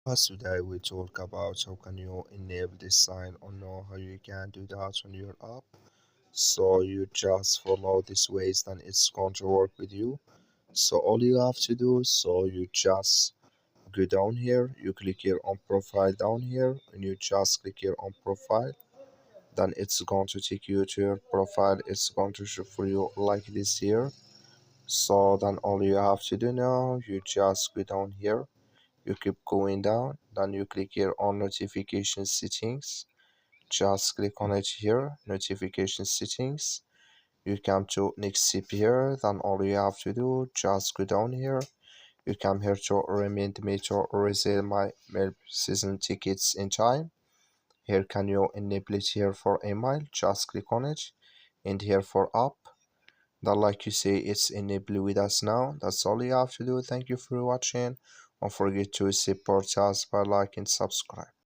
Today we talk about how can you enable this sign or know how you can do that on your app. So you just follow these ways, then it's going to work with you. So all you have to do, so you just go down here, you click here on profile down here, and you just click here on profile. Then it's going to take you to your profile. It's going to show for you like this here. So then all you have to do now, you just go down here, you keep going down, then you click here on notification settings, just click on it here, notification settings. You come to next step here, then all you have to do, just go down here, you come here to remind me to resell my mail season tickets in time. Here can you enable it here for email, just click on it, and here for app, that like you say it's enabled with us now. That's all you have to do. Thank you for watching. Don't forget to support us by liking and subscribe.